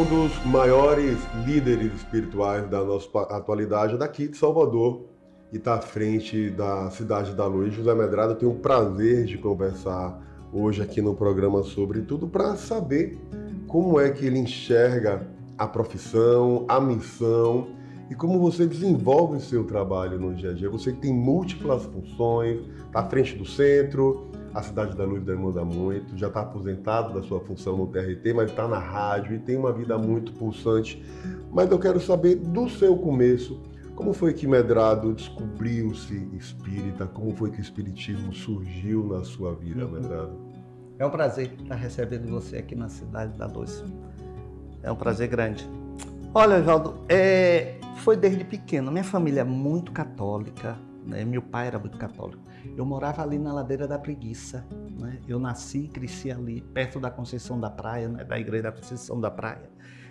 Um dos maiores líderes espirituais da nossa atualidade é daqui de Salvador e está à frente da Cidade da Luz. José Medrado, eu tenho o prazer de conversar hoje aqui no programa sobre tudo para saber como é que ele enxerga a profissão, a missão e como você desenvolve o seu trabalho no dia a dia. Você que tem múltiplas funções, está à frente do centro, a Cidade da Luz demanda muito, já está aposentado da sua função no TRT, mas está na rádio e tem uma vida muito pulsante. Mas eu quero saber do seu começo, como foi que Medrado descobriu-se espírita, como foi que o espiritismo surgiu na sua vida, Medrado? É um prazer estar recebendo você aqui na Cidade da Luz. É um prazer grande. Olha, Evaldo, foi desde pequeno. Minha família é muito católica, né? Meu pai era muito católico. Eu morava ali na Ladeira da Preguiça, né? Eu nasci e cresci ali, perto da Conceição da Praia, né? Da Igreja da Conceição da Praia.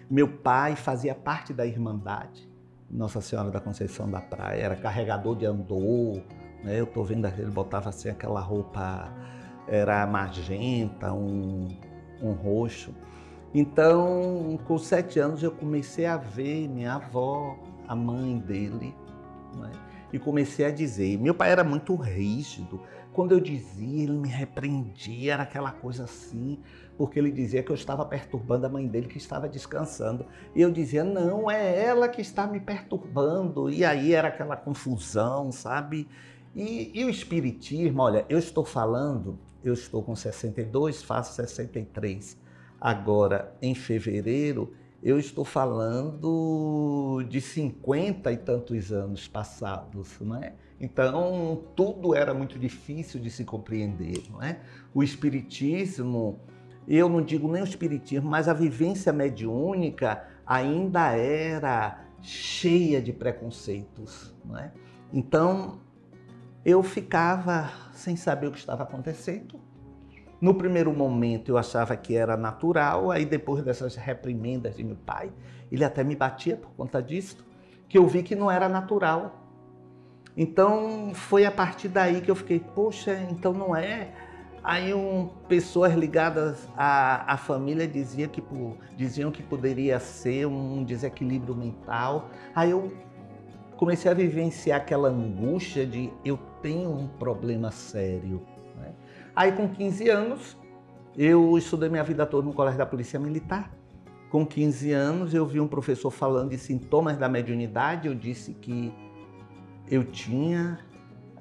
Meu pai fazia parte da Irmandade Nossa Senhora da Conceição da Praia, era carregador de andor, né? Eu tô vendo que ele botava assim aquela roupa, era magenta, um roxo. Então, com 7 anos, eu comecei a ver minha avó, a mãe dele, né? E comecei a dizer, meu pai era muito rígido, quando eu dizia, ele me repreendia, era aquela coisa assim, porque ele dizia que eu estava perturbando a mãe dele que estava descansando. E eu dizia, não, é ela que está me perturbando. E aí era aquela confusão, sabe? E o espiritismo, olha, eu estou com 62, faço 63. Agora, em fevereiro, eu estou falando de 50 e tantos anos passados, não é? Então, tudo era muito difícil de se compreender, não é? O espiritismo, eu não digo nem o espiritismo, mas a vivência mediúnica ainda era cheia de preconceitos, não é? Então, eu ficava sem saber o que estava acontecendo. No primeiro momento eu achava que era natural, aí depois dessas reprimendas de meu pai, ele até me batia por conta disso, que eu vi que não era natural. Então foi a partir daí que eu fiquei, poxa, então não é? Aí pessoas ligadas à família diziam que poderia ser um desequilíbrio mental. Aí eu comecei a vivenciar aquela angústia de eu tenho um problema sério. Aí com 15 anos, eu estudei minha vida toda no Colégio da Polícia Militar. Com 15 anos, eu vi um professor falando de sintomas da mediunidade, eu disse que eu tinha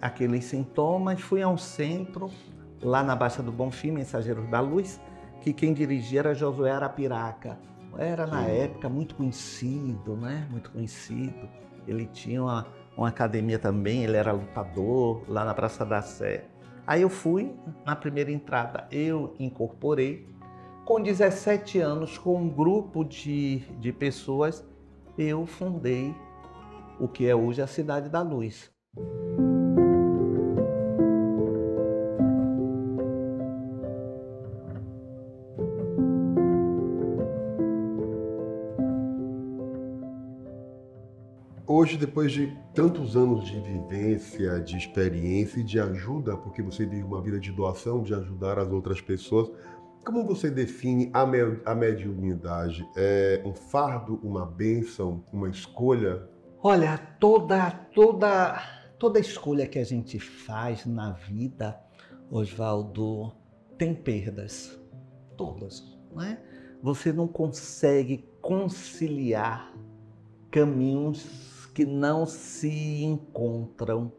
aqueles sintomas, fui a um centro, lá na Baixa do Bonfim, Mensageiros da Luz, que quem dirigia era Josué Arapiraca. Era na época muito conhecido, né? Muito conhecido. Ele tinha uma academia também, ele era lutador, lá na Praça da Sé. Aí eu fui, na primeira entrada, eu incorporei. Com 17 anos, com um grupo de pessoas, eu fundei o que é hoje a Cidade da Luz. Hoje, depois de tantos anos de vivência, de experiência e de ajuda, porque você vive uma vida de doação, de ajudar as outras pessoas, como você define a mediunidade? É um fardo, uma bênção, uma escolha? Olha, toda escolha que a gente faz na vida, Osvaldo, tem perdas. Todas, não é? Você não consegue conciliar caminhos que não se encontram,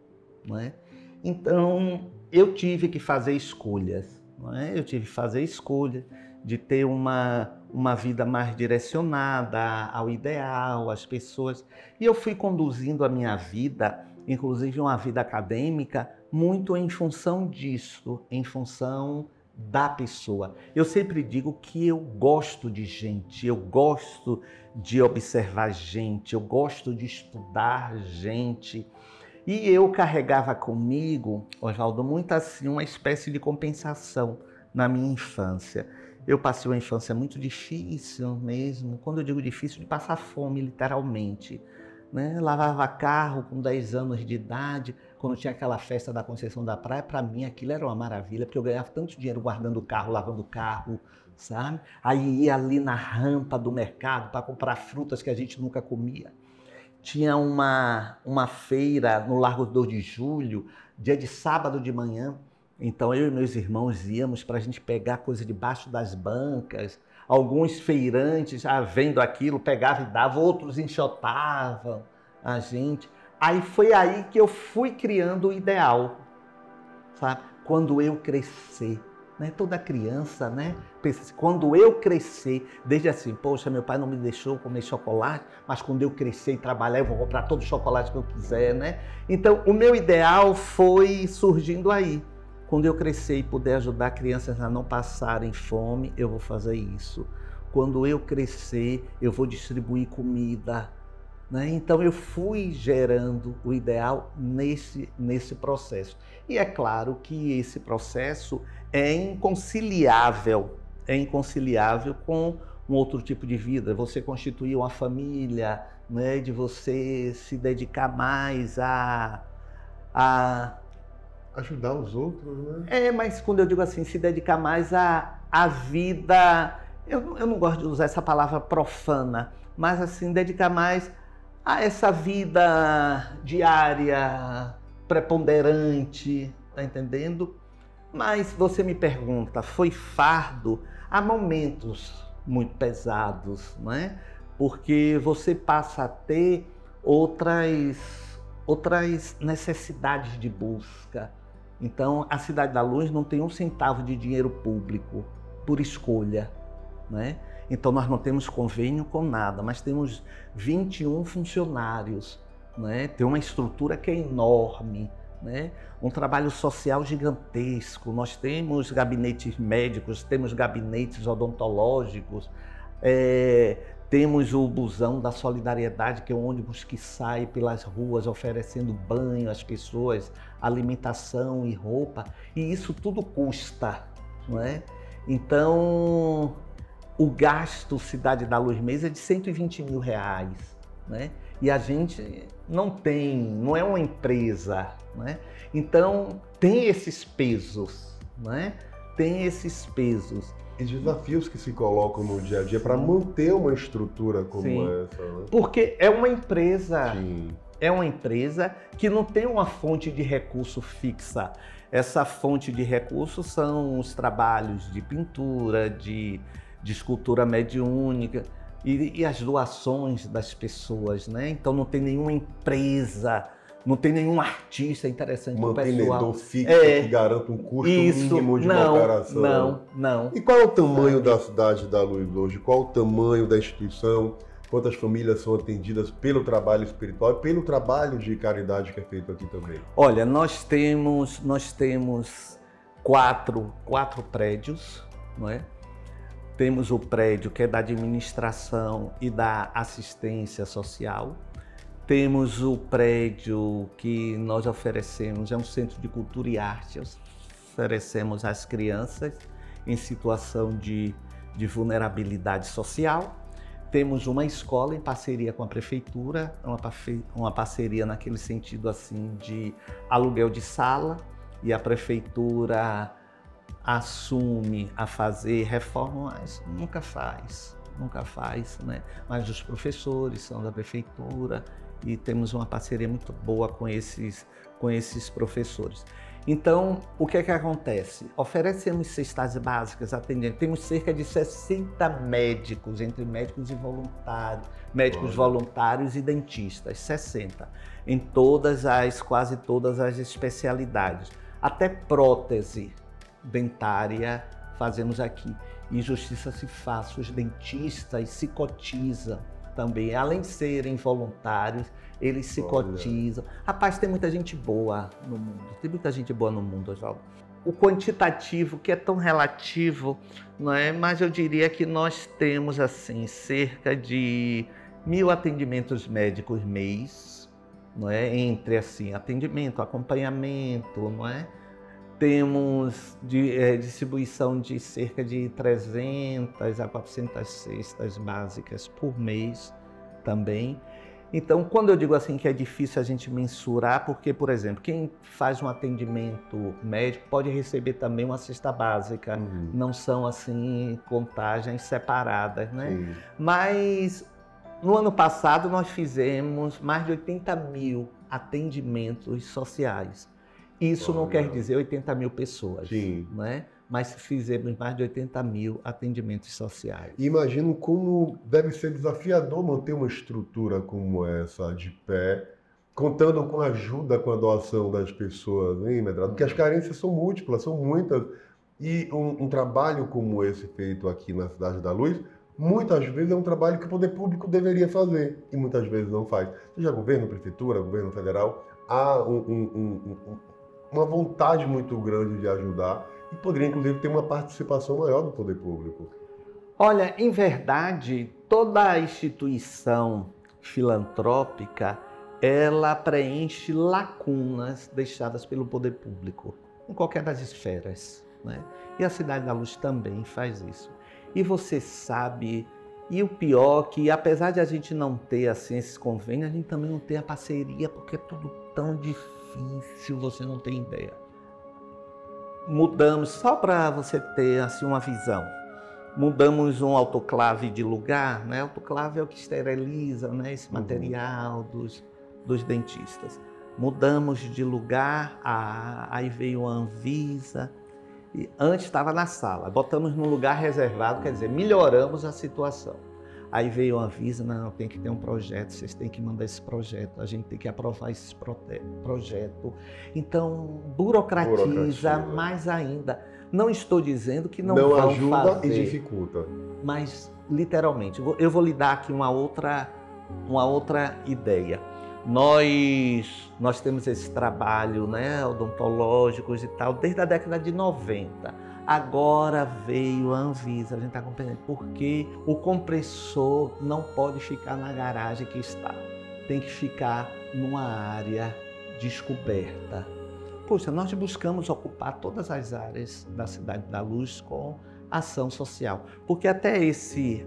não é? Então, eu tive que fazer escolhas, não é? Eu tive que fazer escolha de ter uma vida mais direcionada ao ideal, às pessoas. E eu fui conduzindo a minha vida, inclusive uma vida acadêmica, muito em função disso, em função da pessoa. Eu sempre digo que eu gosto de gente, eu gosto de observar gente, eu gosto de estudar gente. E eu carregava comigo, Osvaldo, muito assim, uma espécie de compensação na minha infância. Eu passei uma infância muito difícil mesmo, quando eu digo difícil, de passar fome, literalmente. Né? Lavava carro com 10 anos de idade, quando tinha aquela festa da Conceição da Praia, para mim aquilo era uma maravilha, porque eu ganhava tanto dinheiro guardando o carro, lavando o carro, sabe? Aí ia ali na rampa do mercado para comprar frutas que a gente nunca comia. Tinha uma feira no Largo 2 de Julho, dia de sábado de manhã. Então eu e meus irmãos íamos para a gente pegar coisa debaixo das bancas. Alguns feirantes, vendo aquilo, pegavam e davam, outros enxotavam a gente. Aí foi aí que eu fui criando o ideal, sabe? Quando eu crescer, né? Toda criança, né? Pensa assim, quando eu crescer, desde assim, poxa, meu pai não me deixou comer chocolate, mas quando eu crescer e trabalhar, eu vou comprar todo o chocolate que eu quiser, né? Então, o meu ideal foi surgindo aí. Quando eu crescer e puder ajudar crianças a não passarem fome, eu vou fazer isso. Quando eu crescer, eu vou distribuir comida, né? Então eu fui gerando o ideal nesse processo. E é claro que esse processo é inconciliável com um outro tipo de vida. Você constituir uma família, né? De você se dedicar mais a Ajudar os outros, né? mas quando eu digo assim, se dedicar mais à vida, eu não gosto de usar essa palavra profana, mas assim, dedicar mais a essa vida diária, preponderante, tá entendendo? Mas você me pergunta, foi fardo? Há momentos muito pesados, não é? Porque você passa a ter outras necessidades de busca. Então, a Cidade da Luz não tem um centavo de dinheiro público por escolha, né? Então, nós não temos convênio com nada, mas temos 21 funcionários, né? Tem uma estrutura que é enorme, né? Um trabalho social gigantesco. Nós temos gabinetes médicos, temos gabinetes odontológicos, temos o busão da solidariedade, que é um ônibus que sai pelas ruas oferecendo banho às pessoas, alimentação e roupa, e isso tudo custa, não é? Então, o gasto Cidade da Luz mês é de R$120 mil, né? E a gente não é uma empresa, né? Então, tem esses pesos, né? Tem esses pesos. E desafios que se colocam no dia a dia para manter uma estrutura como essa, né? Porque é uma empresa, Sim. É uma empresa que não tem uma fonte de recurso fixa. Essa fonte de recurso são os trabalhos de pintura, de escultura mediúnica e as doações das pessoas, né? Então não tem nenhuma empresa, não tem nenhum artista interessante para o pessoal. Mantenedor fixo que garanta um custo mínimo de uma operação. Não. E qual é o tamanho da Cidade da Luz hoje? Qual o tamanho da instituição? Quantas famílias são atendidas pelo trabalho espiritual e pelo trabalho de caridade que é feito aqui também? Olha, nós temos quatro prédios, não é? Temos o prédio que é da administração e da assistência social. Temos o prédio que nós oferecemos, é um centro de cultura e arte, oferecemos às crianças em situação de vulnerabilidade social. Temos uma escola em parceria com a prefeitura, uma parceria naquele sentido assim de aluguel de sala, e a prefeitura assume a fazer reforma, mas nunca faz, né? Mas os professores são da prefeitura e temos uma parceria muito boa com esses professores. Então, o que é que acontece? Oferecemos cestas básicas, atendendo. Temos cerca de 60 médicos, entre médicos e voluntários, médicos voluntários e dentistas, 60, em quase todas as especialidades. Até prótese dentária fazemos aqui. E justiça se faz, os dentistas se cotizam também, além de serem voluntários, eles se cotizam. Rapaz, tem muita gente boa no mundo, Oswaldo. O quantitativo, que é tão relativo, não é? Mas eu diria que nós temos assim cerca de 1.000 atendimentos médicos mês, não é? Entre assim, atendimento, acompanhamento, não é? Temos distribuição de cerca de 300 a 400 cestas básicas por mês também. Então, quando eu digo assim que é difícil a gente mensurar, porque, por exemplo, quem faz um atendimento médico pode receber também uma cesta básica, não são assim contagens separadas, né? Sim. Mas no ano passado nós fizemos mais de 80 mil atendimentos sociais. Isso não quer dizer 80 mil pessoas, Sim. né? Mas fizemos mais de 80 mil atendimentos sociais. E imagino como deve ser desafiador manter uma estrutura como essa de pé, contando com a ajuda, com a doação das pessoas, hein, Medrado? Porque as carências são múltiplas, são muitas. E um trabalho como esse feito aqui na Cidade da Luz, muitas vezes é um trabalho que o poder público deveria fazer e muitas vezes não faz. Seja governo, prefeitura, governo federal, há uma vontade muito grande de ajudar e poderia, inclusive, ter uma participação maior do poder público. Olha, em verdade, toda instituição filantrópica, ela preenche lacunas deixadas pelo poder público, em qualquer das esferas, né? E a Cidade da Luz também faz isso. E você sabe, e o pior que, apesar de a gente não ter assim, esses convênios, a gente também não tem a parceria, porque é tudo tão difícil, você não tem ideia. Mudamos, só para você ter assim, uma visão, mudamos um autoclave de lugar, né? Autoclave é o que esteriliza, né, esse material dos dentistas. Mudamos de lugar, aí veio a Anvisa, e antes estava na sala, botamos num lugar reservado, quer dizer, melhoramos a situação. Aí veio a Anvisa, não, tem que ter um projeto, vocês têm que mandar esse projeto, a gente tem que aprovar esse projeto. Então, burocratiza mais ainda. Não estou dizendo que não vão ajuda fazer, e dificulta. mas, literalmente, eu vou lhe dar aqui uma outra ideia. Nós temos esse trabalho, né, odontológicos e tal, desde a década de 90. Agora veio a Anvisa, a gente está compreendendo porque o compressor não pode ficar na garagem que está. Tem que ficar numa área descoberta. Poxa, nós buscamos ocupar todas as áreas da Cidade da Luz com ação social. Porque até esse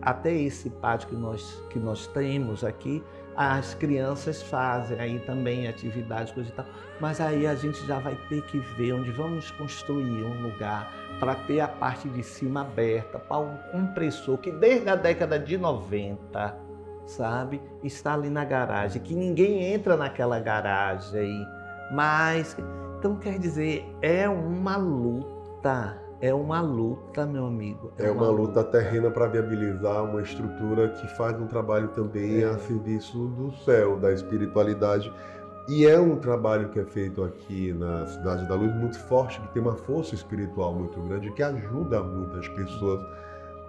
pátio que nós temos aqui, as crianças fazem aí também atividades, coisa e tal. Mas aí a gente já vai ter que ver onde vamos construir um lugar para ter a parte de cima aberta, para um compressor que desde a década de 90, sabe, está ali na garagem, que ninguém entra naquela garagem. Mas, então quer dizer, é uma luta, meu amigo. É uma luta terrena para viabilizar uma estrutura que faz um trabalho também a serviço do céu, da espiritualidade. E é um trabalho que é feito aqui na Cidade da Luz muito forte, que tem uma força espiritual muito grande, que ajuda muitas pessoas.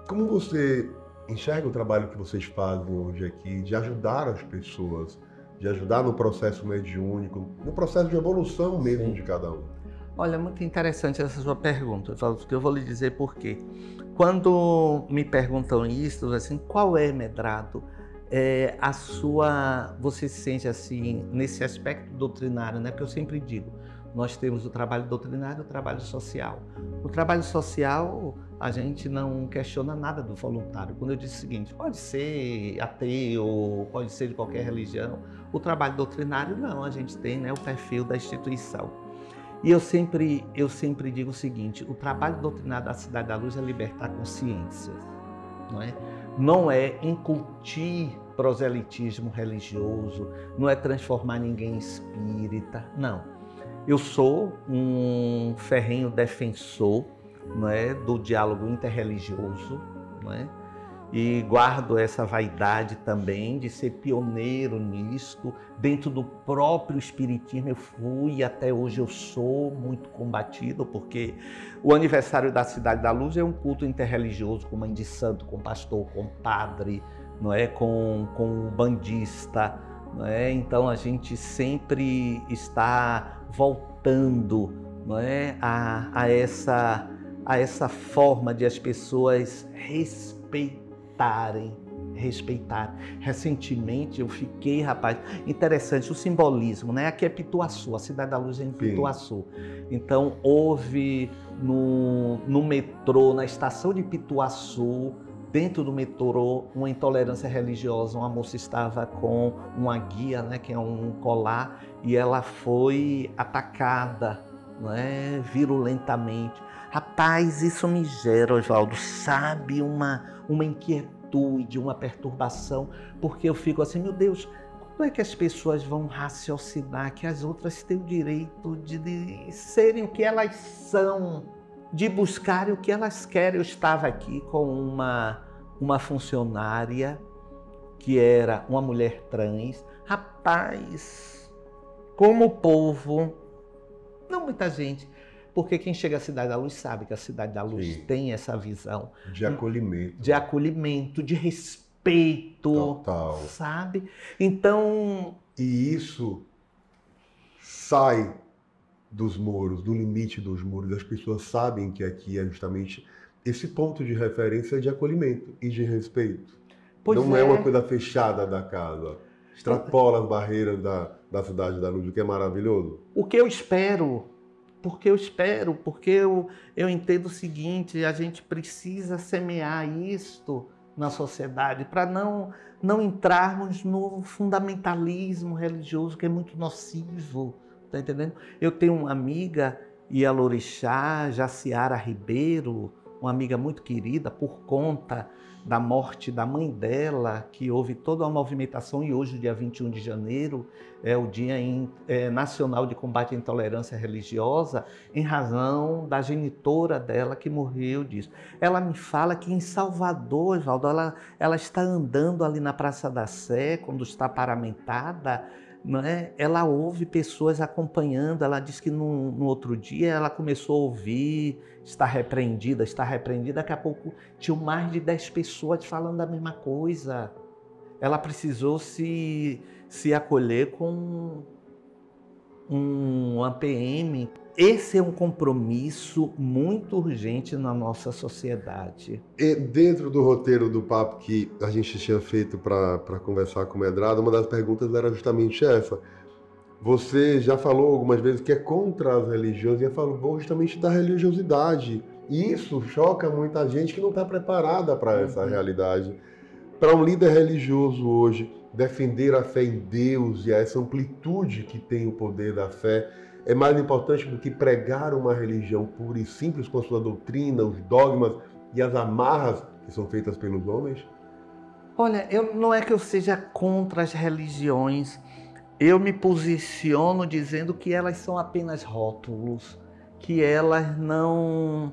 Como você enxerga o trabalho que vocês fazem hoje aqui, de ajudar as pessoas, de ajudar no processo mediúnico, no processo de evolução mesmo de cada um? Olha, muito interessante essa sua pergunta, porque eu vou lhe dizer por quê. Quando me perguntam isso, assim, qual é, Medrado, você se sente assim, nesse aspecto doutrinário, né? Porque eu sempre digo, nós temos o trabalho doutrinário e o trabalho social. O trabalho social, a gente não questiona nada do voluntário. Quando eu disse o seguinte, pode ser ateu, pode ser de qualquer religião. O trabalho doutrinário, não, a gente tem, né, o perfil da instituição. E eu sempre digo o seguinte, o trabalho doutrinário da Cidade da Luz é libertar consciências, não é? Não é incutir proselitismo religioso, não é transformar ninguém em espírita, não. Eu sou um ferrenho defensor, não é, do diálogo interreligioso, não é? E guardo essa vaidade também de ser pioneiro nisto. Dentro do próprio espiritismo eu fui e até hoje eu sou muito combatido, porque o aniversário da Cidade da Luz é um culto interreligioso com mãe de santo, com pastor, com padre, não é? Com bandista, não é? Então a gente sempre está voltando, não é? a essa forma de as pessoas respeitarem. Recentemente eu fiquei, rapaz, interessante o simbolismo, né? Aqui é Pituaçu, a Cidade da Luz é em Pituaçu. Então houve no metrô, na estação de Pituaçu, dentro do metrô, uma intolerância religiosa. Uma moça estava com uma guia, né, que é um colar, e ela foi atacada, né, virulentamente. Rapaz, isso me gera, Oswaldo, sabe, uma inquietude, uma perturbação, porque eu fico assim, meu Deus, como é que as pessoas vão raciocinar que as outras têm o direito de serem o que elas são, de buscarem o que elas querem? Eu estava aqui com uma funcionária que era uma mulher trans. Rapaz, como o povo, não muita gente, porque quem chega à Cidade da Luz sabe que a Cidade da Luz tem essa visão de acolhimento, de respeito, total, sabe? Então... E isso sai dos muros, do limite dos muros. As pessoas sabem que aqui é justamente esse ponto de referência de acolhimento e de respeito. Não é uma coisa fechada da casa. Extrapola as barreiras da Cidade da Luz, o que é maravilhoso. O que eu espero, porque eu entendo o seguinte, a gente precisa semear isto na sociedade para não entrarmos no fundamentalismo religioso, que é muito nocivo, tá entendendo? Eu tenho uma amiga, Ialorixá Jaciara Ribeiro, uma amiga muito querida, por conta da morte da mãe dela, que houve toda uma movimentação, e hoje, dia 21 de janeiro, é o Dia Nacional de Combate à Intolerância Religiosa, em razão da genitora dela que morreu disso. Ela me fala que em Salvador, Oswaldo, ela está andando ali na Praça da Sé, quando está paramentada, não é? Ela ouve pessoas acompanhando. Ela diz que no outro dia ela começou a ouvir, está repreendida, daqui a pouco tinham mais de 10 pessoas falando a mesma coisa. Ela precisou se acolher com um APM. Esse é um compromisso muito urgente na nossa sociedade. E dentro do roteiro do papo que a gente tinha feito para conversar com o Medrado, uma das perguntas era justamente essa. Você já falou algumas vezes que é contra as religiões e falou justamente da religiosidade. E isso choca muita gente que não está preparada para essa realidade. Para um líder religioso hoje, defender a fé em Deus e essa amplitude que tem o poder da fé é mais importante do que pregar uma religião pura e simples com a sua doutrina, os dogmas e as amarras que são feitas pelos homens? Olha, não é que eu seja contra as religiões. Eu me posiciono dizendo que elas são apenas rótulos, que elas não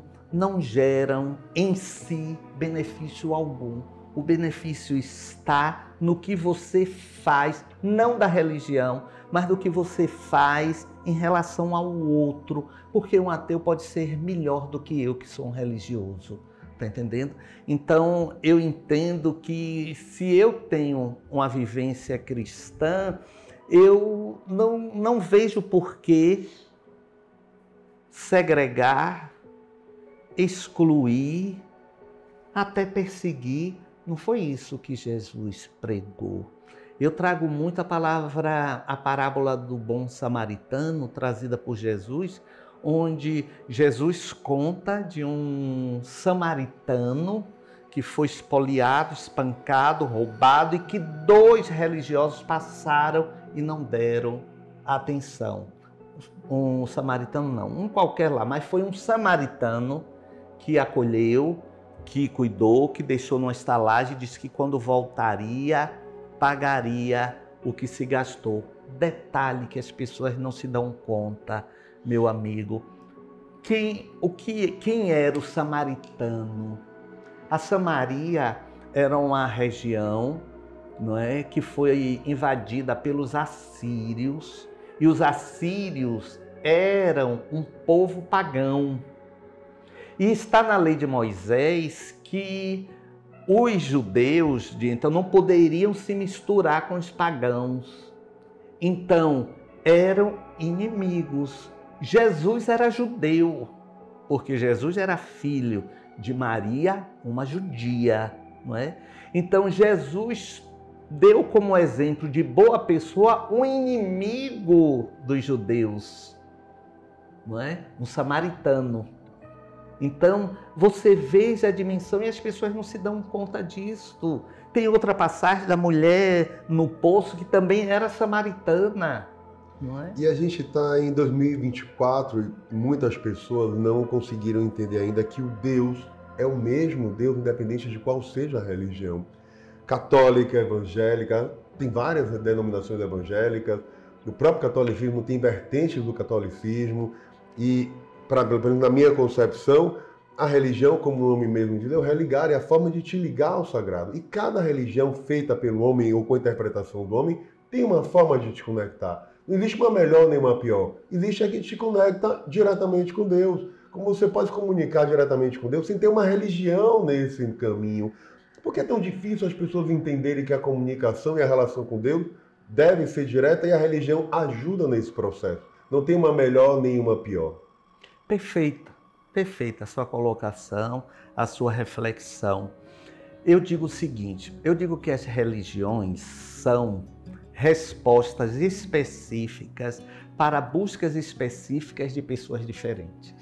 geram em si benefício algum. O benefício está no que você faz, não da religião, mas do que você faz em relação ao outro, porque um ateu pode ser melhor do que eu, que sou um religioso, tá entendendo? Então, eu entendo que se eu tenho uma vivência cristã, eu não vejo por que segregar, excluir, até perseguir. Não foi isso que Jesus pregou. Eu trago muito a parábola do bom samaritano, trazida por Jesus, onde Jesus conta de um samaritano que foi espoliado, espancado, roubado, e que 2 religiosos passaram e não deram atenção. Um samaritano não, um qualquer lá, mas foi um samaritano que acolheu, que cuidou, que deixou numa estalagem e disse que quando voltaria, pagaria o que se gastou. Detalhe que as pessoas não se dão conta, meu amigo. Quem era o samaritano? A Samaria era uma região, não é, que foi invadida pelos assírios, e os assírios eram um povo pagão. E está na lei de Moisés que os judeus de então não poderiam se misturar com os pagãos. Então, eram inimigos. Jesus era judeu, porque Jesus era filho de Maria, uma judia, não é? Então, Jesus deu como exemplo de boa pessoa um inimigo dos judeus, não é? Um samaritano. Então, você veja a dimensão e as pessoas não se dão conta disso. Tem outra passagem da mulher no poço que também era samaritana, não é? E a gente está em 2024 e muitas pessoas não conseguiram entender ainda que o Deus é o mesmo Deus, independente de qual seja a religião. Católica, evangélica, tem várias denominações evangélicas, o próprio catolicismo tem vertentes do catolicismo e, pelo menos na minha concepção, a religião, como o nome mesmo diz, é o religar, é a forma de te ligar ao sagrado. E cada religião feita pelo homem ou com a interpretação do homem tem uma forma de te conectar. Não existe uma melhor nem uma pior. Existe a que te conecta diretamente com Deus. Como você pode se comunicar diretamente com Deus sem ter uma religião nesse caminho. Por que é tão difícil as pessoas entenderem que a comunicação e a relação com Deus devem ser direta e a religião ajuda nesse processo? Não tem uma melhor nem uma pior. Perfeita a sua colocação, a sua reflexão. Eu digo o seguinte, eu digo que as religiões são respostas específicas para buscas específicas de pessoas diferentes.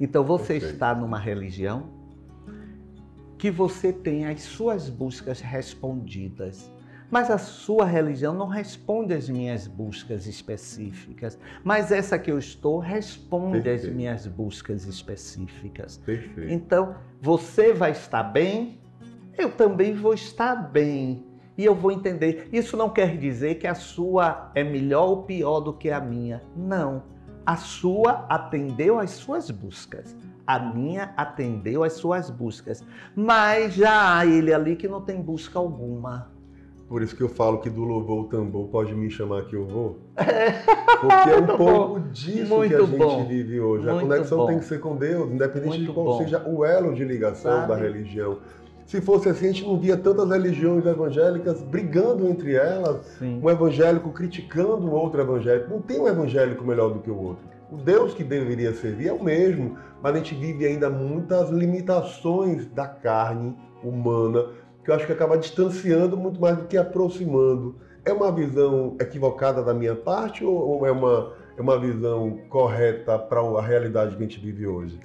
Então você está numa religião que você tem as suas buscas respondidas. Mas a sua religião não responde às minhas buscas específicas. Mas essa que eu estou responde às minhas buscas específicas. Perfeito. Então, você vai estar bem, eu também vou estar bem. E eu vou entender. Isso não quer dizer que a sua é melhor ou pior do que a minha. Não. A sua atendeu às suas buscas. A minha atendeu às suas buscas. Mas já há ele ali que não tem busca alguma. Por isso que eu falo que do louvor ao tambor pode me chamar que eu vou. Porque é um pouco disso que a gente vive hoje. A conexão tem que ser com Deus, independente de qual seja o elo de ligação da religião. Se fosse assim, a gente não via tantas religiões evangélicas brigando entre elas, um evangélico criticando o outro evangélico. Não tem um evangélico melhor do que o outro. O Deus que deveria servir é o mesmo, mas a gente vive ainda muitas limitações da carne humana, que eu acho que acaba distanciando muito mais do que aproximando. É uma visão equivocada da minha parte ou é uma visão correta para a realidade que a gente vive hoje?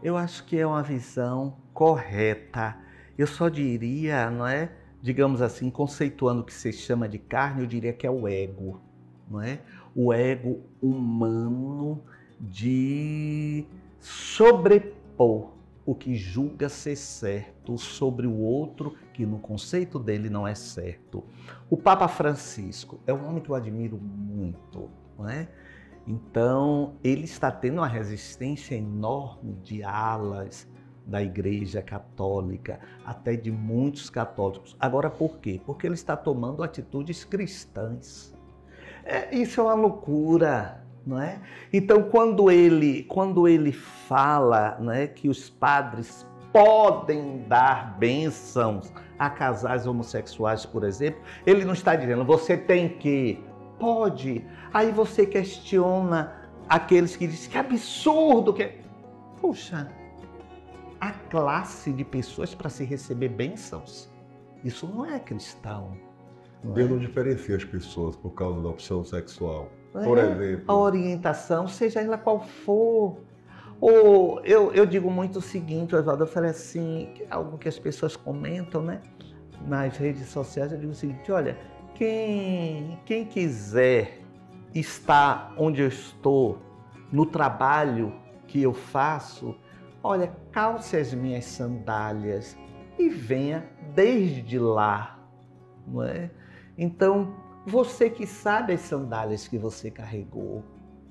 Eu acho que é uma visão correta. Eu só diria, não é? Digamos assim, conceituando o que se chama de carne, eu diria que é o ego, não é? O ego humano de sobrepor o que julga ser certo sobre o outro, que no conceito dele não é certo. O Papa Francisco é um homem que eu admiro muito, não é? Então, ele está tendo uma resistência enorme de alas da Igreja Católica, até de muitos católicos. Agora, por quê? Porque ele está tomando atitudes cristãs. Isso é uma loucura, não é? Então, quando ele fala, não é, que os padres podem dar bênçãos a casais homossexuais, por exemplo, ele não está dizendo, você tem que, pode. Aí você questiona aqueles que dizem, que absurdo, que... Puxa, a classe de pessoas para se receber bênçãos, isso não é cristão. Deus não diferencia as pessoas por causa da opção sexual. Por exemplo, a orientação, seja ela qual for. Ou eu digo muito o seguinte, Oswaldo, eu falei assim, algo que as pessoas comentam, né, nas redes sociais, eu digo o seguinte, olha, quem quiser estar onde eu estou, no trabalho que eu faço, olha, calce as minhas sandálias e venha desde lá, não é? Então, você que sabe as sandálias que você carregou,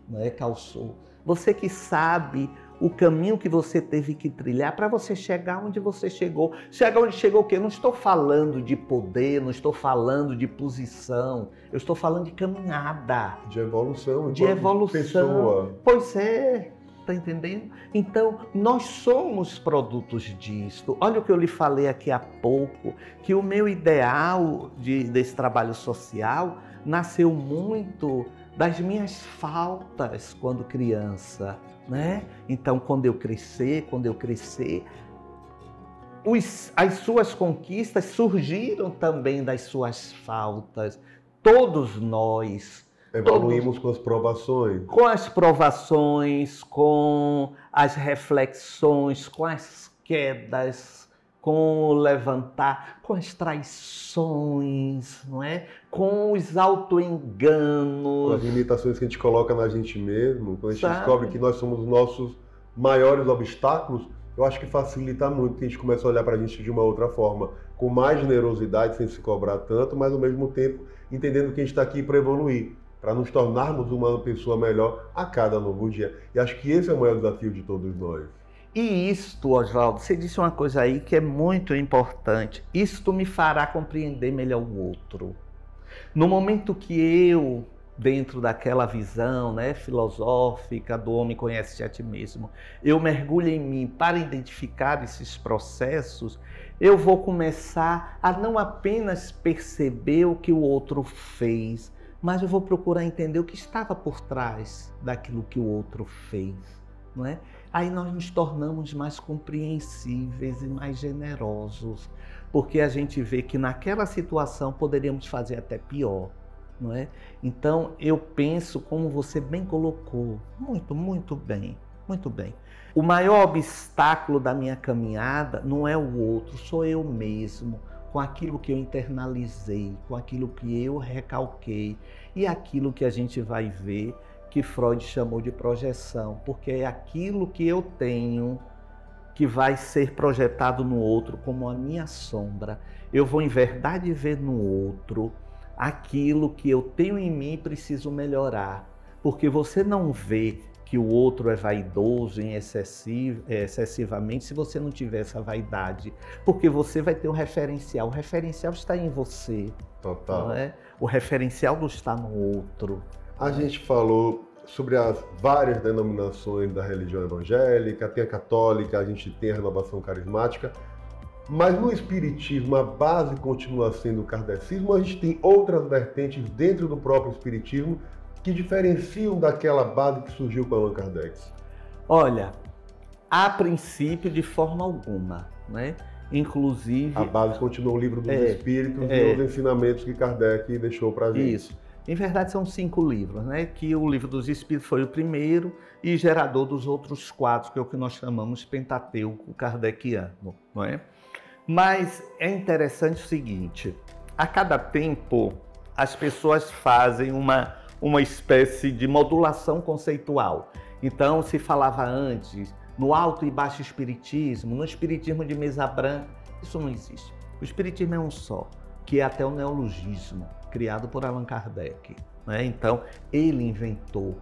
não é? Calçou, você que sabe o caminho que você teve que trilhar para você chegar onde você chegou. Chegar onde chegou o quê? Não estou falando de poder, não estou falando de posição, eu estou falando de caminhada. De evolução. De evolução. Pessoa. Pois é. Está entendendo? Então, nós somos produtos disso. Olha o que eu lhe falei aqui há pouco, que o meu ideal desse trabalho social nasceu muito das minhas faltas quando criança, né? Então, quando eu crescer, as suas conquistas surgiram também das suas faltas. Todos nós Evoluímos com as provações. Com as provações, com as reflexões, com as quedas, com o levantar, com as traições, não é? Com os Com as auto-enganos. limitações que a gente coloca na gente mesmo, quando a gente Sabe? descobre que nós somos os nossos maiores obstáculos, eu acho que facilita muito, que a gente começa a olhar para a gente de uma outra forma, com mais generosidade, sem se cobrar tanto, mas ao mesmo tempo entendendo que a gente está aqui para evoluir, para nos tornarmos uma pessoa melhor a cada novo dia. E acho que esse é o maior desafio de todos nós. E isto, Oswaldo, você disse uma coisa aí que é muito importante. Isto me fará compreender melhor o outro. No momento que eu, dentro daquela visão, né, filosófica do homem conhece-te a ti mesmo, eu mergulho em mim para identificar esses processos, eu vou começar a não apenas perceber o que o outro fez, mas eu vou procurar entender o que estava por trás daquilo que o outro fez, não é? Aí nós nos tornamos mais compreensíveis e mais generosos, porque a gente vê que naquela situação poderíamos fazer até pior, não é? Então eu penso, como você bem colocou, muito bem, muito bem. O maior obstáculo da minha caminhada não é o outro, sou eu mesmo, com aquilo que eu internalizei, com aquilo que eu recalquei e aquilo que a gente vai ver que Freud chamou de projeção, porque é aquilo que eu tenho que vai ser projetado no outro como a minha sombra. Eu vou em verdade ver no outro aquilo que eu tenho em mim e preciso melhorar, porque você não vê que o outro é vaidoso excessivamente se você não tiver essa vaidade, porque você vai ter um referencial. O referencial está em você. Total. Não é? O referencial não está no outro. A gente falou sobre as várias denominações da religião evangélica, tem a católica, a gente tem a renovação carismática, mas no espiritismo a base continua sendo o kardecismo, a gente tem outras vertentes dentro do próprio espiritismo que diferenciam daquela base que surgiu com Allan Kardec. Olha, a princípio de forma alguma, né? Inclusive... A base continua o livro dos espíritos e os ensinamentos que Kardec deixou para a gente. Isso. Em verdade são 5 livros, né? Que o livro dos Espíritos foi o primeiro e gerador dos outros 4, que é o que nós chamamos Pentateuco kardeciano, não é? Mas é interessante o seguinte, a cada tempo as pessoas fazem uma espécie de modulação conceitual. Então se falava antes no alto e baixo espiritismo, no espiritismo de mesa branca, isso não existe. O espiritismo é um só, que é até o neologismo, criado por Allan Kardec, não é? Então, ele inventou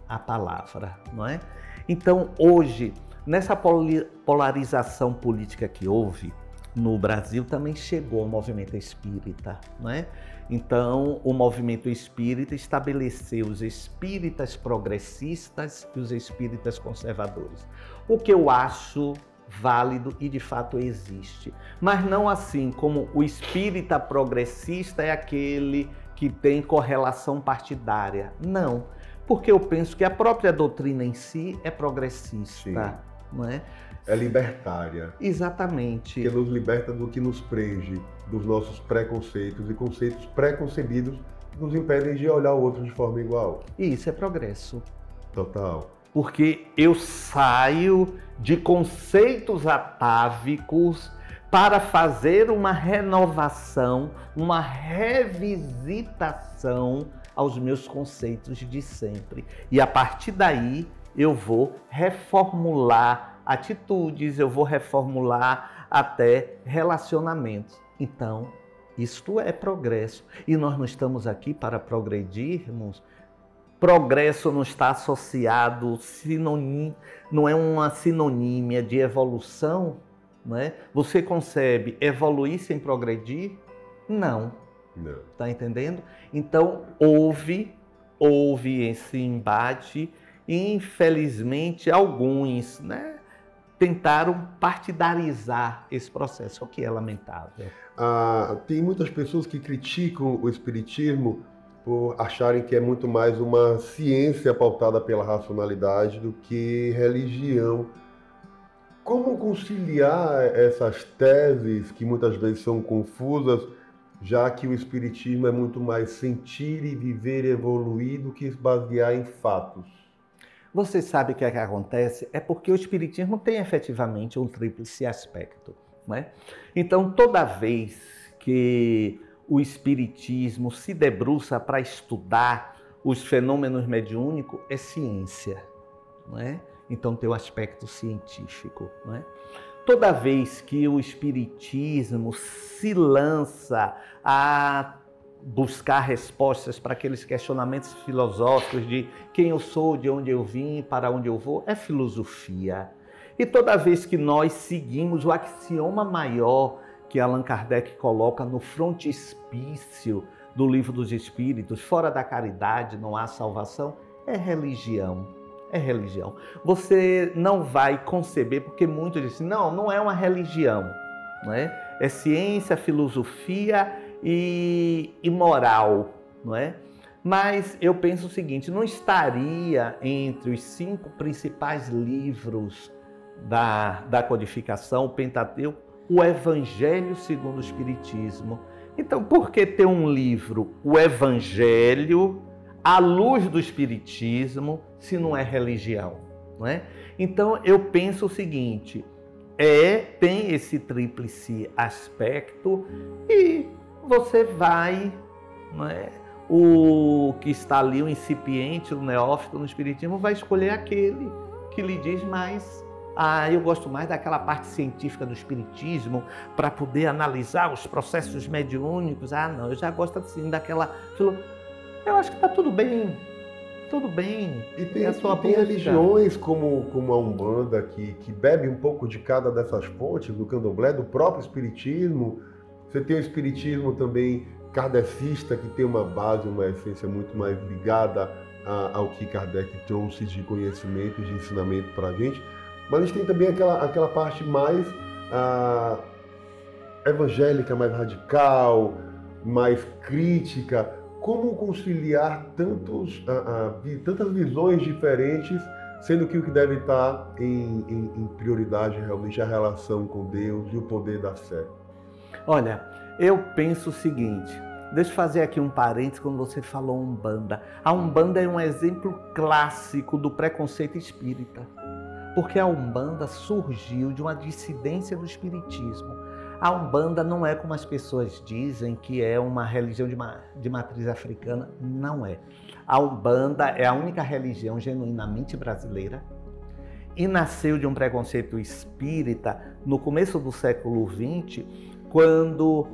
a palavra, não é? Então, hoje, nessa polarização política que houve no Brasil, também chegou o movimento espírita, não é? Então, o movimento espírita estabeleceu os espíritas progressistas e os espíritas conservadores. O que eu acho válido e de fato existe, mas não assim como o espírita progressista é aquele que tem correlação partidária, não, porque eu penso que a própria doutrina em si é progressista. Sim. Não é? É libertária. Exatamente. Que nos liberta do que nos prende, dos nossos preconceitos e conceitos preconcebidos que nos impedem de olhar o outro de forma igual. E isso é progresso. Total. Porque eu saio de conceitos atávicos para fazer uma renovação, uma revisitação aos meus conceitos de sempre. E a partir daí eu vou reformular atitudes, eu vou reformular até relacionamentos. Então, isto é progresso. E nós não estamos aqui para progredirmos. Progresso não está associado, não é uma sinonímia de evolução, não é? Você concebe evoluir sem progredir? Não. Está entendendo? Então, houve esse embate e, infelizmente, alguns, né, tentaram partidarizar esse processo, o que é lamentável. Tem muitas pessoas que criticam o espiritismo por acharem que é muito mais uma ciência pautada pela racionalidade do que religião. Como conciliar essas teses que muitas vezes são confusas já que o espiritismo é muito mais sentir e viver e evoluir do que se basear em fatos? Você sabe o que é que acontece? É porque o espiritismo tem efetivamente um tríplice aspecto, né? Então, toda vez que o espiritismo se debruça para estudar os fenômenos mediúnicos, é ciência, não é? Então tem o aspecto científico, não é? Toda vez que o espiritismo se lança a buscar respostas para aqueles questionamentos filosóficos de quem eu sou, de onde eu vim, para onde eu vou, é filosofia. E toda vez que nós seguimos o axioma maior que Allan Kardec coloca no frontispício do Livro dos Espíritos, fora da caridade não há salvação, é religião. É religião. Você não vai conceber, porque muitos dizem, não é uma religião, não é? É ciência, filosofia e moral, não é? Mas eu penso o seguinte, não estaria entre os 5 principais livros da codificação, o Pentateuco, o Evangelho segundo o Espiritismo. Então, por que ter um livro, o Evangelho, à luz do Espiritismo, se não é religião, não é? Então, eu penso o seguinte, tem esse tríplice aspecto e você vai, não é? O que está ali, o incipiente, o neófito no Espiritismo, vai escolher aquele que lhe diz mais. Eu gosto mais daquela parte científica do Espiritismo para poder analisar os processos mediúnicos. Não, eu já gosto assim daquela... Eu acho que está tudo bem. E tem religiões como a Umbanda que bebe um pouco de cada dessas fontes, do candomblé, do próprio espiritismo. Você tem o espiritismo também kardecista, que tem uma base, uma essência muito mais ligada ao que Kardec trouxe de conhecimento, de ensinamento para a gente. Mas a gente tem também aquela parte mais evangélica, mais radical, mais crítica. Como conciliar tantas visões diferentes, sendo que o que deve estar em prioridade realmente é a relação com Deus e o poder da fé? Olha, eu penso o seguinte, deixa eu fazer aqui um parênteses quando você falou Umbanda. A Umbanda é um exemplo clássico do preconceito espírita, porque a Umbanda surgiu de uma dissidência do espiritismo. A Umbanda não é como as pessoas dizem, que é uma religião de matriz africana. Não é. A Umbanda é a única religião genuinamente brasileira e nasceu de um preconceito espírita no começo do século XX, quando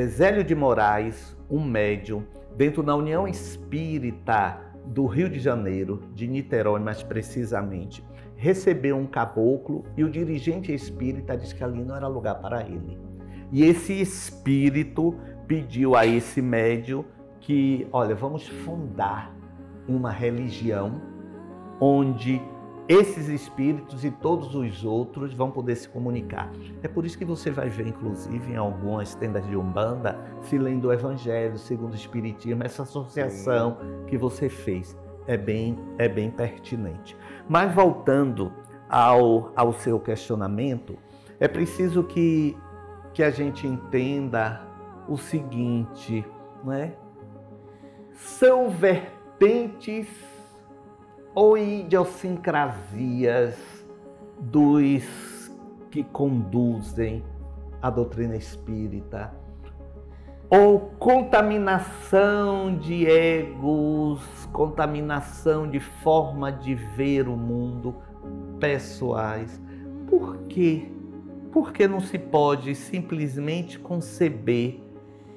Zélio de Moraes, um médium, dentro da União Espírita do Rio de Janeiro, de Niterói mais precisamente, recebeu um caboclo e o dirigente espírita disse que ali não era lugar para ele. E esse espírito pediu a esse médium que, olha, vamos fundar uma religião onde esses espíritos e todos os outros vão poder se comunicar. É por isso que você vai ver, inclusive, em algumas tendas de Umbanda, se lendo o Evangelho segundo o Espiritismo, essa associação que você fez é bem pertinente. Mas voltando ao seu questionamento, é preciso que a gente entenda o seguinte, não é? São vertentes ou idiosincrasias dos que conduzem a doutrina espírita, ou contaminação de egos, contaminação de forma de ver o mundo pessoais. Por quê? Porque não se pode simplesmente conceber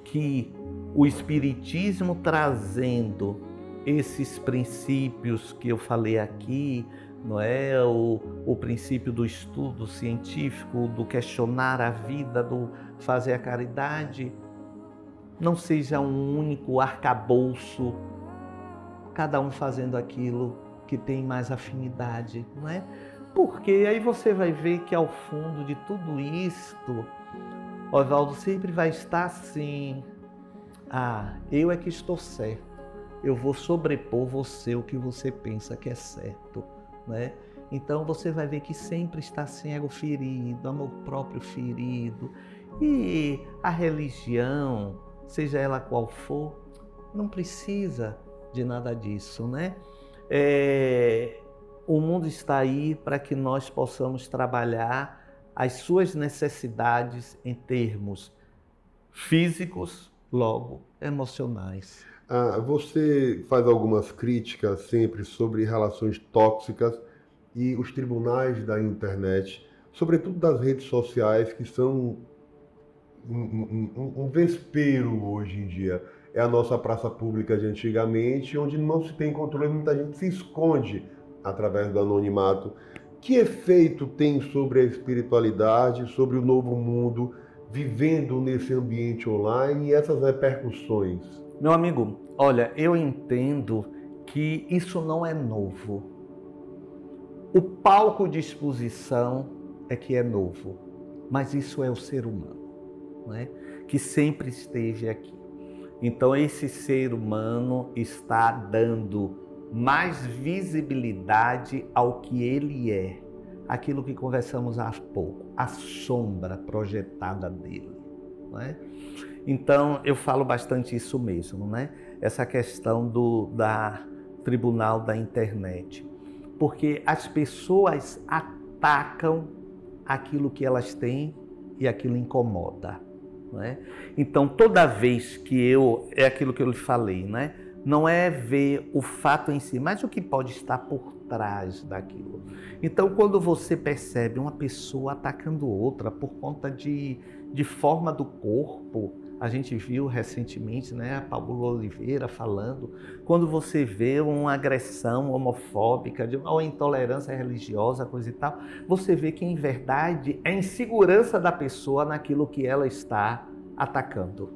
que o Espiritismo trazendo esses princípios que eu falei aqui, não é? O princípio do estudo científico, do questionar a vida, do fazer a caridade, não seja um único arcabouço, cada um fazendo aquilo que tem mais afinidade, não é? Porque aí você vai ver que ao fundo de tudo isto, Oswaldo, sempre vai estar assim, eu é que estou certo, eu vou sobrepor você o que você pensa que é certo, né? Então você vai ver que sempre está assim, ego ferido, amor próprio ferido. E a religião, seja ela qual for, não precisa de nada disso, né? O mundo está aí para que nós possamos trabalhar as suas necessidades em termos físicos, logo emocionais. Você faz algumas críticas sempre sobre relações tóxicas e os tribunais da internet, sobretudo das redes sociais, que são um vespeiro hoje em dia. É a nossa praça pública de antigamente, onde não se tem controle, muita gente se esconde através do anonimato. Que efeito tem sobre a espiritualidade, sobre o novo mundo, vivendo nesse ambiente online e essas repercussões? Meu amigo, olha, eu entendo que isso não é novo. O palco de exposição é que é novo, mas isso é o ser humano, né? Que sempre esteve aqui. Então esse ser humano está dando mais visibilidade ao que ele é, aquilo que conversamos há pouco, a sombra projetada dele, né? Então eu falo bastante isso mesmo, né? Essa questão da tribunal da internet, porque as pessoas atacam aquilo que elas têm e aquilo incomoda, né? Então toda vez que é aquilo que eu lhe falei, né? Não é ver o fato em si, mas o que pode estar por trás daquilo. Então, quando você percebe uma pessoa atacando outra por conta de forma do corpo, a gente viu recentemente, né, a Paulo Oliveira falando, quando você vê uma agressão homofóbica ou intolerância religiosa, coisa e tal, você vê que, em verdade, é a insegurança da pessoa naquilo que ela está atacando.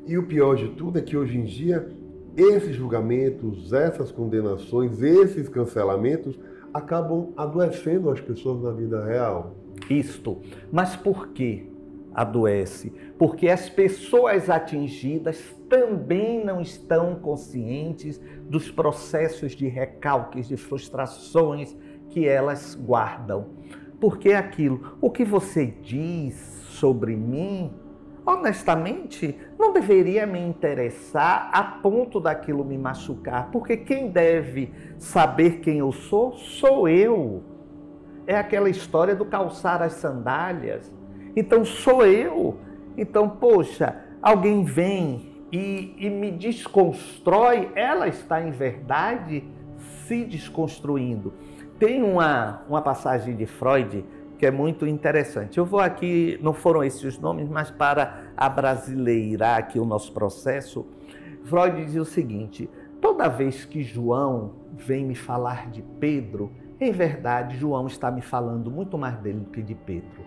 E o pior de tudo é que, hoje em dia, esses julgamentos, essas condenações, esses cancelamentos acabam adoecendo as pessoas na vida real. Isto. Mas por que adoece? Porque as pessoas atingidas também não estão conscientes dos processos de recalques, de frustrações que elas guardam. Porque aquilo, o que você diz sobre mim, honestamente, não deveria me interessar a ponto daquilo me machucar, porque quem deve saber quem eu sou eu. É aquela história do calçar as sandálias. Então sou eu. Então, poxa, alguém vem e me desconstrói, ela está em verdade se desconstruindo. Tem uma passagem de Freud que é muito interessante. Eu vou aqui, não foram esses os nomes, mas para abrasileirar aqui o nosso processo, Freud dizia o seguinte: toda vez que João vem me falar de Pedro, em verdade, João está me falando muito mais dele do que de Pedro,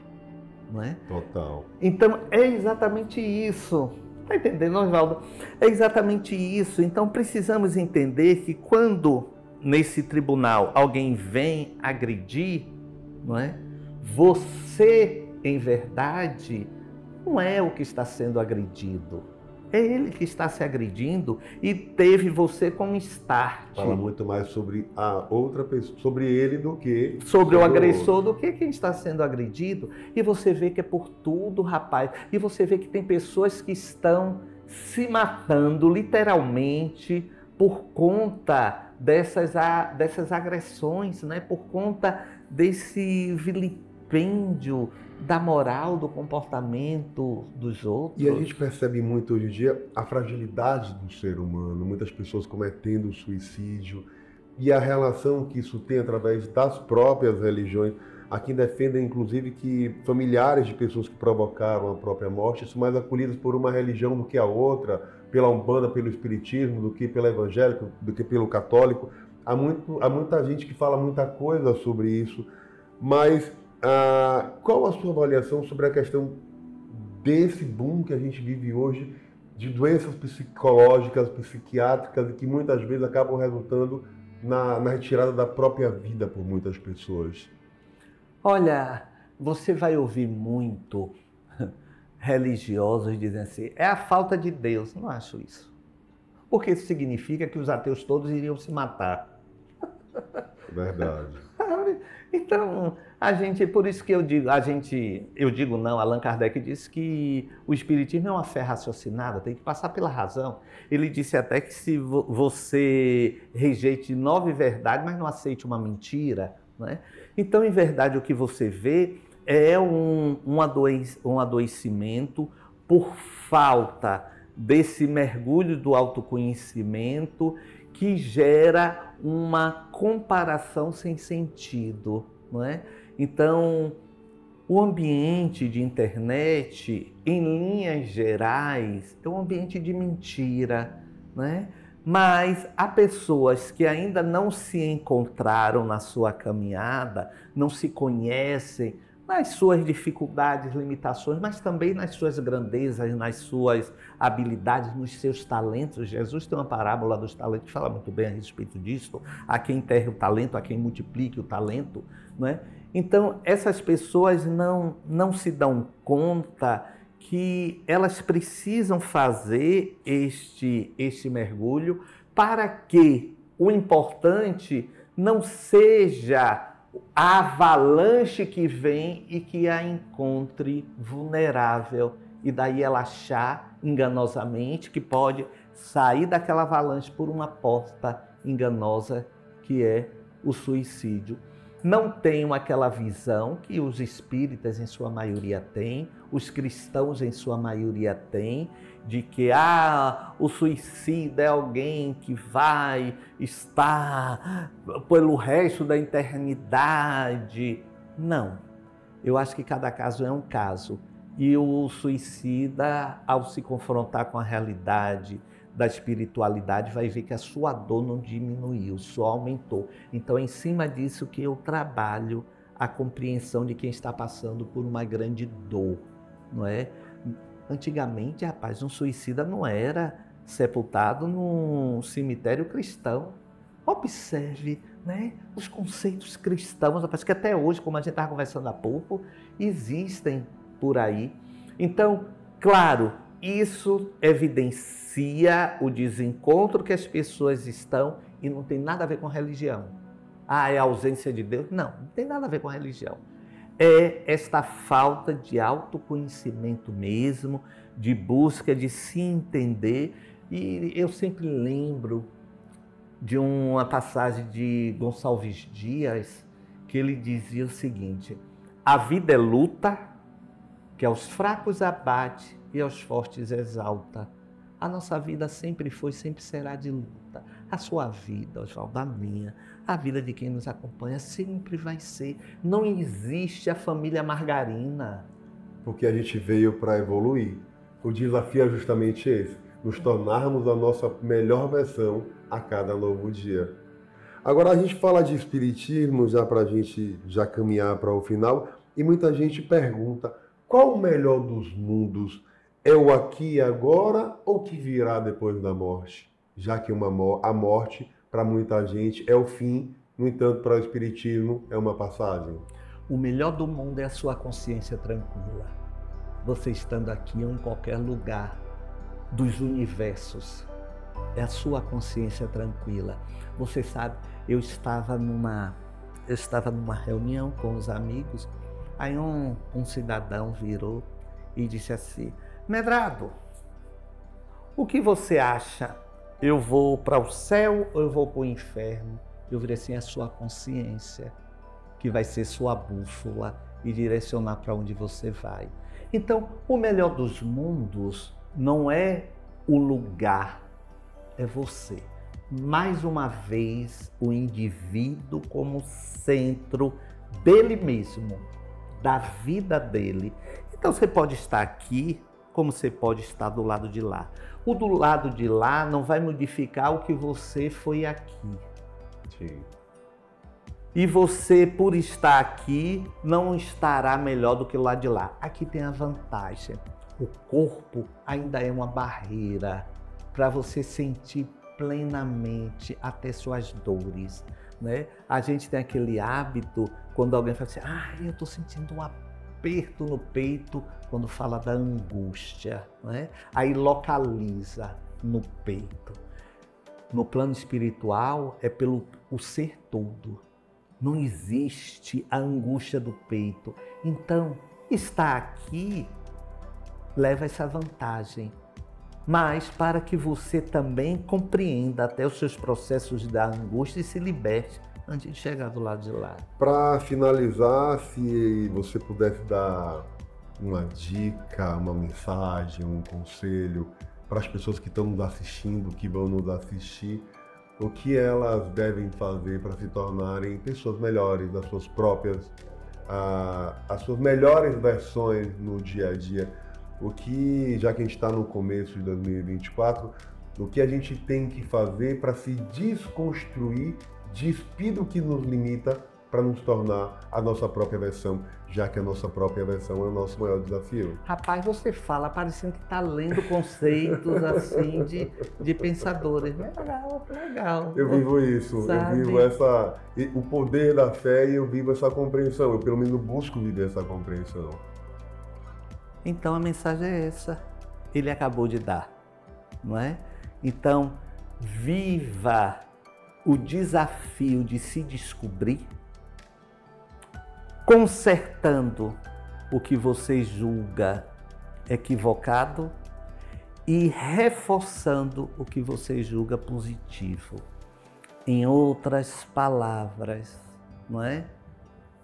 não é? Total. Então, é exatamente isso. Está entendendo, Oswaldo? É exatamente isso. Então, precisamos entender que quando, nesse tribunal, alguém vem agredir, não é? Você, em verdade, não é o que está sendo agredido. É ele que está se agredindo e teve você como start. Fala muito mais sobre a outra pessoa, sobre ele do que sobre o agressor, do que quem está sendo agredido. E você vê que é por tudo, rapaz. E você vê que tem pessoas que estão se matando, literalmente, por conta dessas agressões, né? Por conta desse vilipêndio da moral, do comportamento dos outros. E a gente percebe muito hoje em dia a fragilidade do ser humano, muitas pessoas cometendo suicídio e a relação que isso tem através das próprias religiões. Há quem defenda, inclusive, que familiares de pessoas que provocaram a própria morte são mais acolhidas por uma religião do que a outra, pela Umbanda, pelo Espiritismo, do que pelo evangélico, do que pelo católico. Há muita gente que fala muita coisa sobre isso, mas qual a sua avaliação sobre a questão desse boom que a gente vive hoje de doenças psicológicas, psiquiátricas e que muitas vezes acabam resultando na retirada da própria vida por muitas pessoas? Olha, você vai ouvir muito religiosos dizendo assim, é a falta de Deus. Não acho isso. Porque isso significa que os ateus todos iriam se matar. Verdade. Então, por isso que eu digo não, Allan Kardec disse que o espiritismo é uma fé raciocinada, tem que passar pela razão. Ele disse até que se você rejeite 9 verdades, mas não aceite uma mentira, né? Então, em verdade, o que você vê é um adoecimento por falta desse mergulho do autoconhecimento que gera uma comparação sem sentido, não é? Então, o ambiente de internet, em linhas gerais, é um ambiente de mentira, né? Mas há pessoas que ainda não se encontraram na sua caminhada, não se conhecem nas suas dificuldades, limitações, mas também nas suas grandezas, nas suas habilidades, nos seus talentos. Jesus tem uma parábola dos talentos que fala muito bem a respeito disso. A quem enterre o talento, a quem multiplique o talento, não é? Então, essas pessoas não se dão conta que elas precisam fazer este mergulho para que o importante não seja a avalanche que vem e que a encontre vulnerável. E daí ela achar enganosamente que pode sair daquela avalanche por uma porta enganosa que é o suicídio. Não tenham aquela visão que os espíritas em sua maioria têm, os cristãos em sua maioria têm, de que o suicida é alguém que vai estar pelo resto da eternidade. Não. Eu acho que cada caso é um caso. E o suicida, ao se confrontar com a realidade da espiritualidade, vai ver que a sua dor não diminuiu, só aumentou. Então, é em cima disso que eu trabalho a compreensão de quem está passando por uma grande dor, não é? Antigamente, rapaz, um suicida não era sepultado num cemitério cristão. Observe, né, os conceitos cristãos, rapaz, que até hoje, como a gente estava conversando há pouco, existem por aí. Então, claro, isso evidencia o desencontro que as pessoas estão e não tem nada a ver com religião. É a ausência de Deus? Não tem nada a ver com religião. É esta falta de autoconhecimento mesmo, de busca de se entender. E eu sempre lembro de uma passagem de Gonçalves Dias, que ele dizia o seguinte: a vida é luta, que aos fracos abate e aos fortes exalta. A nossa vida sempre foi, sempre será de luta. A sua vida, Oswaldo, a minha, a vida de quem nos acompanha sempre vai ser. Não existe a família margarina. Porque a gente veio para evoluir. O desafio é justamente esse, nos tornarmos a nossa melhor versão a cada novo dia. Agora a gente fala de espiritismo, já para a gente já caminhar para o final, e muita gente pergunta: qual o melhor dos mundos? É o aqui e agora ou o que virá depois da morte? Já que a morte, para muita gente, é o fim, no entanto, para o espiritismo, é uma passagem. O melhor do mundo é a sua consciência tranquila. Você estando aqui ou em qualquer lugar dos universos, é a sua consciência tranquila. Você sabe, eu estava numa reunião com os amigos, aí um cidadão virou e disse assim: Medrado, o que você acha? Eu vou para o céu ou eu vou para o inferno? Eu virei assim: a sua consciência, que vai ser sua bússola e direcionar para onde você vai. Então, o melhor dos mundos não é o lugar, é você. Mais uma vez, o indivíduo como centro dele mesmo, da vida dele. Então, você pode estar aqui, como você pode estar do lado de lá. O do lado de lá não vai modificar o que você foi aqui. Sim. E você, por estar aqui, não estará melhor do que o lado de lá. Aqui tem a vantagem. O corpo ainda é uma barreira para você sentir plenamente até suas dores, né? A gente tem aquele hábito, quando alguém fala assim: eu estou sentindo um aperto no peito, quando fala da angústia, né? Aí localiza no peito. No plano espiritual é pelo o ser todo. não existe a angústia do peito. Então, estar aqui leva essa vantagem. Mas para que você também compreenda até os seus processos da angústia e se liberte antes de chegar do lado de lá. Para finalizar, se você pudesse dar uma dica, uma mensagem, um conselho para as pessoas que estão nos assistindo, que vão nos assistir, o que elas devem fazer para se tornarem pessoas melhores, as suas próprias, as suas melhores versões no dia a dia. O que, já que a gente está no começo de 2024, o que a gente tem que fazer para se desconstruir, despir do que nos limita para nos tornar a nossa própria versão, já que a nossa própria versão é o nosso maior desafio. Rapaz, você fala parecendo que está lendo conceitos assim de pensadores. Legal, legal. Eu vivo isso, Sabe? eu vivo o poder da fé e eu vivo essa compreensão. Eu pelo menos busco viver essa compreensão. Então a mensagem é essa. Ele acabou de dar, não é? Então, viva o desafio de se descobrir, consertando o que você julga equivocado e reforçando o que você julga positivo. Em outras palavras, não é?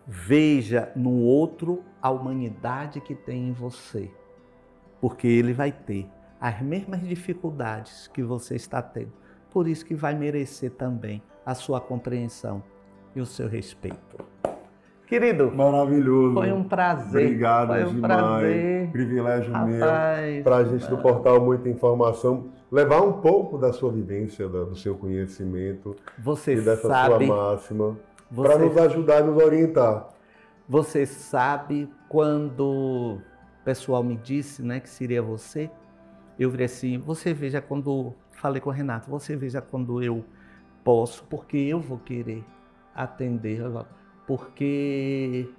Veja no outro a humanidade que tem em você, porque ele vai ter as mesmas dificuldades que você está tendo. Por isso que vai merecer também a sua compreensão e o seu respeito. Querido, Maravilhoso. foi um prazer. Obrigado foi um demais. prazer. Privilégio Rapaz, meu. Para a gente do portal Muita Informação, levar um pouco da sua vivência, do seu conhecimento você e dessa sabe, sua máxima, para nos ajudar e nos orientar. Você sabe, quando o pessoal me disse, né, que seria você, eu virei assim, você veja quando, falei com o Renato, você veja quando eu posso, porque eu vou querer atender, porque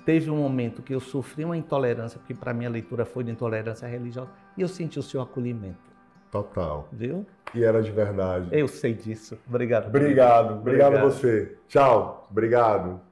teve um momento que eu sofri uma intolerância, porque para mim a leitura foi de intolerância religiosa, e eu senti o seu acolhimento. Total. Viu? E era de verdade. Eu sei disso. Obrigado. Obrigado a você. Tchau. Obrigado.